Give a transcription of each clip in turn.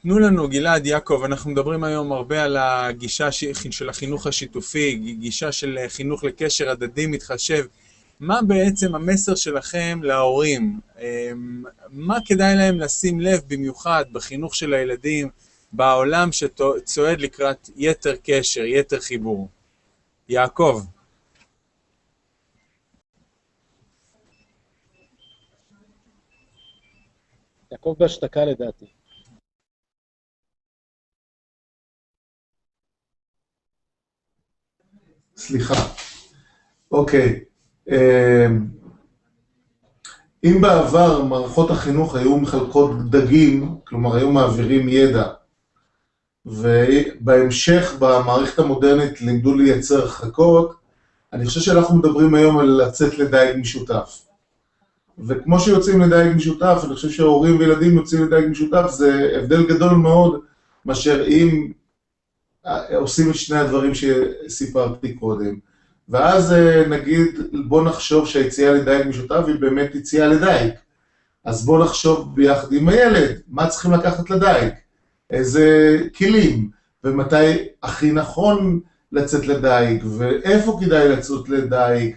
תנו לנו, גלעד, יעקב, אנחנו מדברים היום הרבה על הגישה של החינוך השיתופי, גישה של חינוך לקשר הדדי מתחשב. מה בעצם המסר שלכם להורים? מה כדאי להם לשים לב במיוחד בחינוך של הילדים, בעולם שצועד לקראת יתר קשר, יתר חיבור? יעקב. יעקב בהשתקה לדעתי. סליחה. אוקיי. אם בעבר מערכות החינוך היו מחלקות דגים, כלומר היו מעבירים ידע, ובהמשך במערכת המודרנית לימדו לייצר הרחקות, אני חושב שאנחנו מדברים היום על לצאת לדייג משותף. וכמו שיוצאים לדייג משותף, אני חושב שההורים וילדים יוצאים לדייג משותף, זה הבדל גדול מאוד מאשר אם עושים את שני הדברים שסיפרתי קודם. ואז נגיד, בוא נחשוב שהיציאה לדייג משותף היא באמת יציאה לדייג. אז בוא נחשוב ביחד עם הילד, מה צריכים לקחת לדייג? איזה כלים, ומתי הכי נכון לצאת לדייג, ואיפה כדאי לצאת לדייג,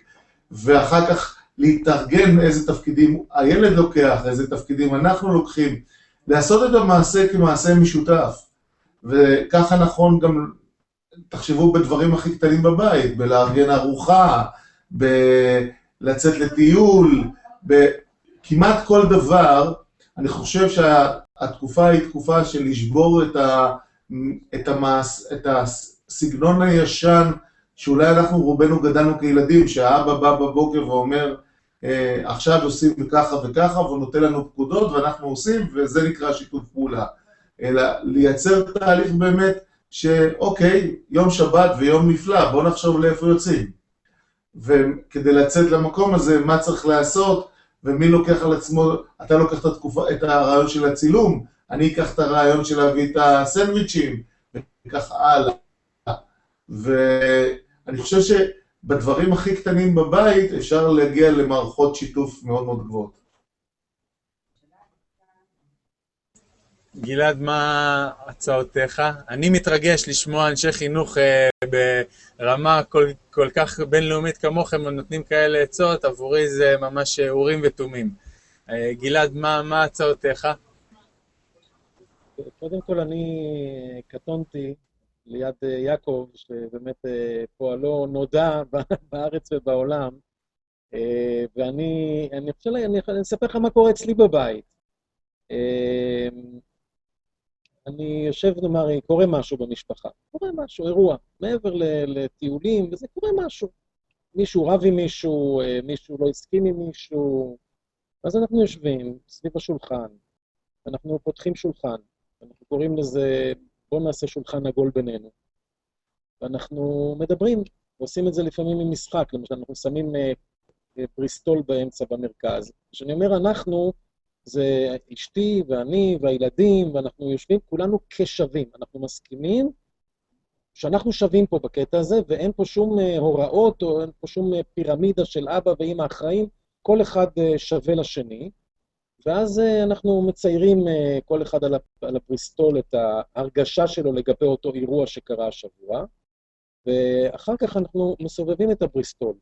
ואחר כך להתארגן איזה תפקידים הילד לוקח, איזה תפקידים אנחנו לוקחים, לעשות את המעשה כמעשה משותף. וככה נכון גם, תחשבו בדברים הכי קטנים בבית, בלארגן ארוחה, בלצאת לטיול, בכמעט כל דבר. אני חושב שהתקופה היא תקופה של לשבור את הסגנון הישן, שאולי אנחנו רובנו גדלנו כילדים, שהאבא בא בבוקר ואומר, עכשיו עושים ככה וככה, והוא נותן לנו פקודות ואנחנו עושים, וזה נקרא שיתוף פעולה. אלא לייצר תהליך באמת שאוקיי, יום שבת ויום נפלא, בוא נחשוב לאיפה יוצאים. וכדי לצאת למקום הזה, מה צריך לעשות, ומי לוקח על עצמו, אתה לוקח את הרעיון של הצילום, אני אקח את הרעיון של להביא את הסנדוויצ'ים, וכך הלאה. ואני חושב שבדברים הכי קטנים בבית אפשר להגיע למערכות שיתוף מאוד מאוד גבוהות. גלעד, מה הצעותיך? אני מתרגש לשמוע אנשי חינוך ברמה כל כך בינלאומית כמוכם, נותנים כאלה עצות, עבורי זה ממש אורים ותומים. גלעד, מה הצעותיך? קודם כל אני קטונתי ליד יעקב, שבאמת פועלו נודע בארץ ובעולם, ואני אספר לך מה קורה אצלי בבית. אני יושב, נאמר, קורה משהו במשפחה, קורה משהו, אירוע, מעבר לטיולים, וזה קורה משהו. מישהו רב עם מישהו, מישהו לא הסכים עם מישהו, אז אנחנו יושבים סביב השולחן, אנחנו פותחים שולחן, אנחנו קוראים לזה, בוא נעשה שולחן עגול בינינו, ואנחנו מדברים, ועושים את זה לפעמים עם משחק, למשל אנחנו שמים בריסטול באמצע במרכז, כשאני אומר אנחנו, זה אשתי ואני והילדים, ואנחנו יושבים כולנו כשווים. אנחנו מסכימים שאנחנו שווים פה בקטע הזה, ואין פה שום הוראות, או אין פה שום פירמידה של אבא ואמא אחראים, כל אחד שווה לשני, ואז אנחנו מציירים כל אחד על הבריסטול את ההרגשה שלו לגבי אותו אירוע שקרה השבוע, ואחר כך אנחנו מסובבים את הבריסטול,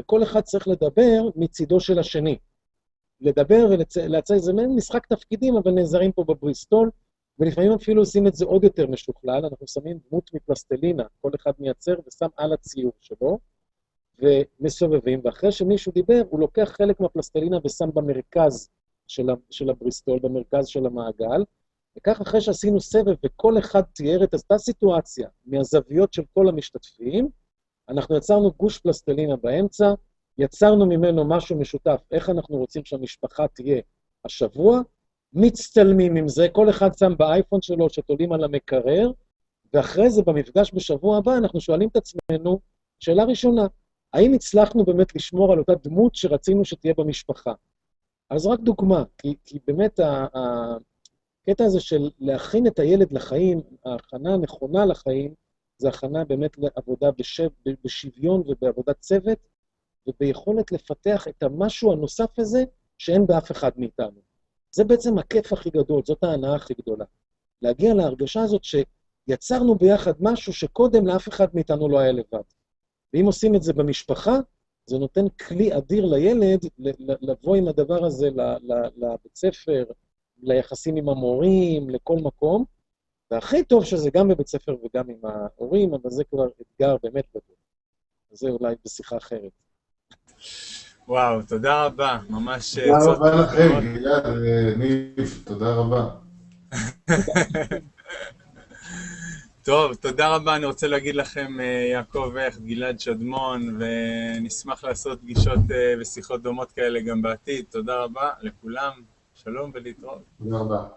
וכל אחד צריך לדבר מצידו של השני. לדבר ולהצע איזה משחק תפקידים, אבל נעזרים פה בבריסטול, ולפעמים אפילו עושים את זה עוד יותר משוכלל, אנחנו שמים דמות מפלסטלינה, כל אחד מייצר ושם על הציור שלו, ומסובבים, ואחרי שמישהו דיבר, הוא לוקח חלק מהפלסטלינה ושם במרכז של הבריסטול, במרכז של המעגל, וכך אחרי שעשינו סבב וכל אחד תיאר את אותה סיטואציה מהזוויות של כל המשתתפים, אנחנו יצרנו גוש פלסטלינה באמצע, יצרנו ממנו משהו משותף, איך אנחנו רוצים שהמשפחה תהיה השבוע, מצטלמים עם זה, כל אחד שם באייפון שלו שתולים על המקרר, ואחרי זה במפגש בשבוע הבא אנחנו שואלים את עצמנו, שאלה ראשונה, האם הצלחנו באמת לשמור על אותה דמות שרצינו שתהיה במשפחה? אז רק דוגמה, כי באמת הקטע הזה של להכין את הילד לחיים, ההכנה הנכונה לחיים, זה הכנה באמת לעבודה בשוויון ובעבודת צוות, וביכולת לפתח את המשהו הנוסף הזה שאין באף אחד מאיתנו. זה בעצם הכיף הכי גדול, זאת ההנאה הכי גדולה. להגיע להרגשה הזאת שיצרנו ביחד משהו שקודם לאף אחד מאיתנו לא היה לבד. ואם עושים את זה במשפחה, זה נותן כלי אדיר לילד לבוא עם הדבר הזה לבית ספר, ליחסים עם המורים, לכל מקום, והכי טוב שזה גם בבית ספר וגם עם ההורים, אבל זה כבר אתגר באמת גדול. אז זה אולי בשיחה אחרת. וואו, תודה רבה, ממש תודה רבה לכם, גלעד, ניב, תודה רבה. טוב, תודה רבה, אני רוצה להגיד לכם, יעקב הכט, גלעד שדמון, ונשמח לעשות פגישות ושיחות דומות כאלה גם בעתיד. תודה רבה לכולם, שלום ולהתראות. תודה רבה.